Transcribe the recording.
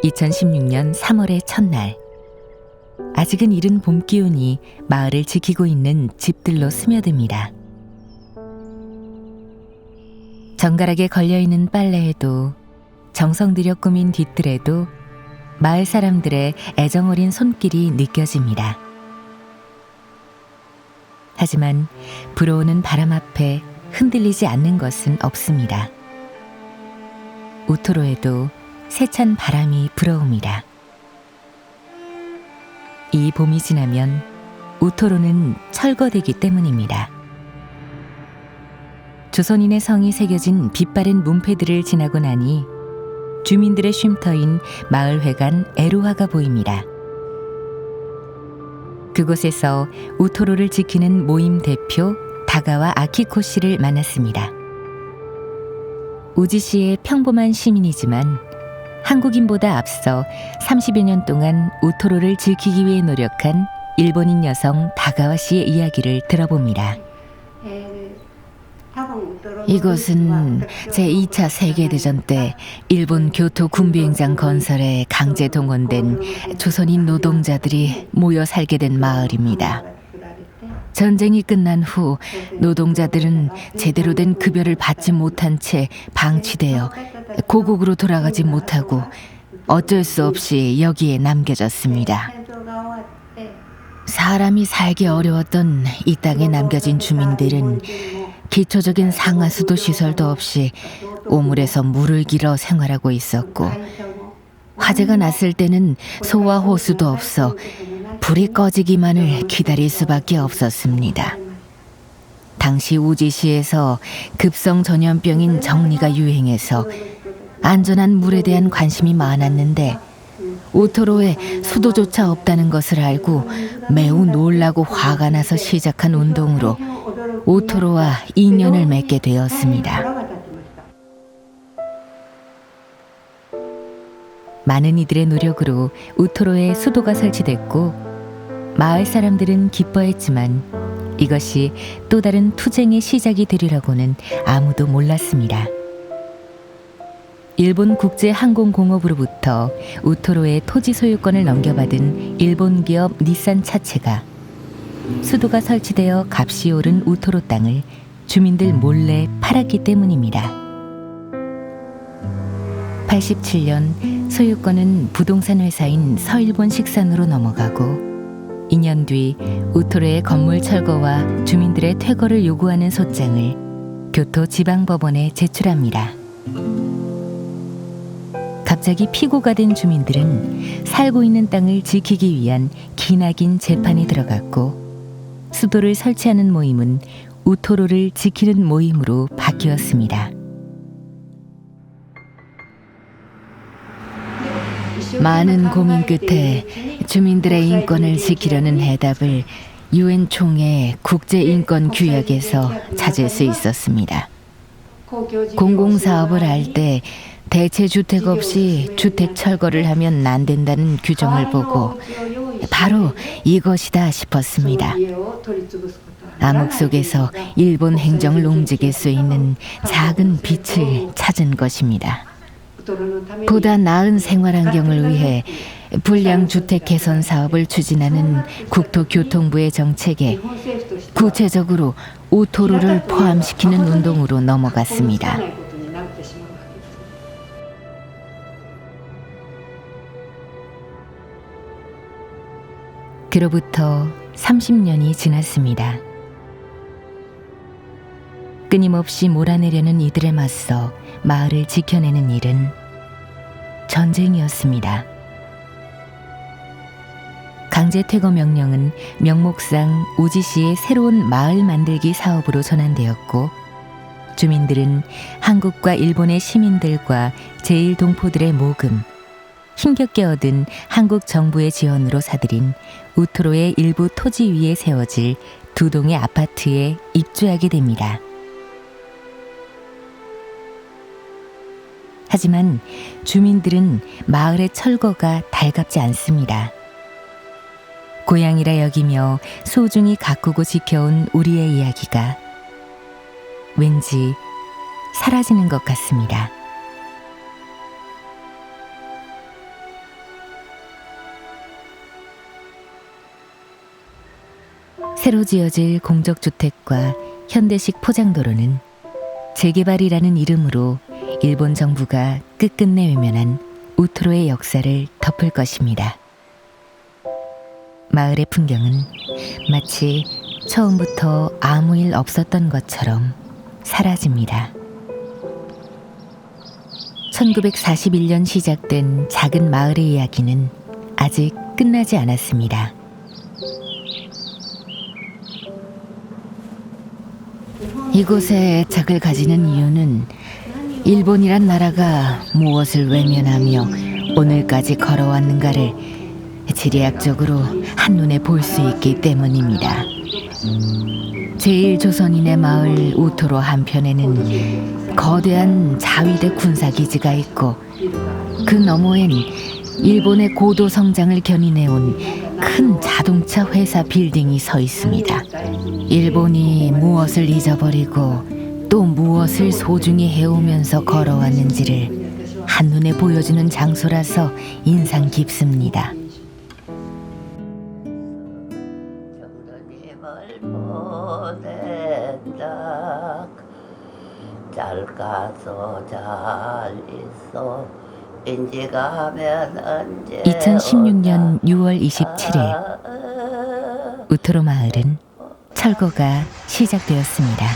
2016년 3월의 첫날, 아직은 이른 봄 기운이 마을을 지키고 있는 집들로 스며듭니다. 정갈하게 걸려있는 빨래에도, 정성 들여 꾸민 뒤뜰에도 마을 사람들의 애정어린 손길이 느껴집니다. 하지만 불어오는 바람 앞에 흔들리지 않는 것은 없습니다. 우토로에도 세찬 바람이 불어옵니다. 이 봄이 지나면 우토로는 철거되기 때문입니다. 조선인의 성이 새겨진 빛바랜 문패들을 지나고 나니 주민들의 쉼터인 마을회관 에로하가 보입니다. 그곳에서 우토로를 지키는 모임 대표 다가와 아키코 씨를 만났습니다. 우지 씨의 평범한 시민이지만 한국인보다 앞서 30여 년 동안 우토로를 지키기 위해 노력한 일본인 여성 다가와 씨의 이야기를 들어봅니다. 이곳은 제2차 세계대전 때 일본 교토 군비행장 건설에 강제 동원된 조선인 노동자들이 모여 살게 된 마을입니다. 전쟁이 끝난 후 노동자들은 제대로 된 급여를 받지 못한 채 방치되어 고국으로 돌아가지 못하고 어쩔 수 없이 여기에 남겨졌습니다. 사람이 살기 어려웠던 이 땅에 남겨진 주민들은 기초적인 상하수도 시설도 없이 오물에서 물을 길어 생활하고 있었고, 화재가 났을 때는 소와 호수도 없어 불이 꺼지기만을 기다릴 수밖에 없었습니다. 당시 우지시에서 급성 전염병인 정리가 유행해서 안전한 물에 대한 관심이 많았는데 우토로에 수도조차 없다는 것을 알고 매우 놀라고 화가 나서 시작한 운동으로 우토로와 인연을 맺게 되었습니다. 많은 이들의 노력으로 우토로에 수도가 설치됐고 마을 사람들은 기뻐했지만 이것이 또 다른 투쟁의 시작이 되리라고는 아무도 몰랐습니다. 일본 국제항공공업으로부터 우토로의 토지 소유권을 넘겨받은 일본 기업 닛산 차체가 수도가 설치되어 값이 오른 우토로 땅을 주민들 몰래 팔았기 때문입니다. 87년 소유권은 부동산 회사인 서일본식산으로 넘어가고 2년 뒤 우토로의 건물 철거와 주민들의 퇴거를 요구하는 소장을 교토 지방법원에 제출합니다. 갑자기 피고가 된 주민들은 살고 있는 땅을 지키기 위한 기나긴 재판이 들어갔고 수도를 설치하는 모임은 우토로를 지키는 모임으로 바뀌었습니다. 많은 고민 끝에 주민들의 인권을 지키려는 해답을 유엔 총회 국제인권규약에서 찾을 수 있었습니다. 공공사업을 할 때 대체주택 없이 주택 철거를 하면 안 된다는 규정을 보고 바로 이것이다 싶었습니다. 암흑 속에서 일본 행정을 움직일 수 있는 작은 빛을 찾은 것입니다. 보다 나은 생활 환경을 위해 불량주택 개선 사업을 추진하는 국토교통부의 정책에 구체적으로 우토로를 포함시키는 운동으로 넘어갔습니다. 그로부터 30년이 지났습니다. 끊임없이 몰아내려는 이들에 맞서 마을을 지켜내는 일은 전쟁이었습니다. 강제 퇴거 명령은 명목상 우지시의 새로운 마을 만들기 사업으로 전환되었고 주민들은 한국과 일본의 시민들과 제1동포들의 모금, 힘겹게 얻은 한국 정부의 지원으로 사들인 우토로의 일부 토지 위에 세워질 두 동의 아파트에 입주하게 됩니다. 하지만 주민들은 마을의 철거가 달갑지 않습니다. 고향이라 여기며 소중히 가꾸고 지켜온 우리의 이야기가 왠지 사라지는 것 같습니다. 새로 지어질 공적주택과 현대식 포장도로는 재개발이라는 이름으로 일본 정부가 끝끝내 외면한 우토로의 역사를 덮을 것입니다. 마을의 풍경은 마치 처음부터 아무 일 없었던 것처럼 사라집니다. 1941년 시작된 작은 마을의 이야기는 아직 끝나지 않았습니다. 이곳에 애착을 가지는 이유는 일본이란 나라가 무엇을 외면하며 오늘까지 걸어왔는가를 지리학적으로 한눈에 볼 수 있기 때문입니다. 제1조선인의 마을 우토로 한편에는 거대한 자위대 군사기지가 있고 그 너머엔 일본의 고도 성장을 견인해온 큰 자동차 회사 빌딩이 서 있습니다. 일본이 무엇을 잊어버리고 또 무엇을 소중히 해오면서 걸어왔는지를 한눈에 보여주는 장소라서 인상 깊습니다. 잘 가서 잘 있어. 2016년 6월 27일 우토로 마을은 철거가 시작되었습니다.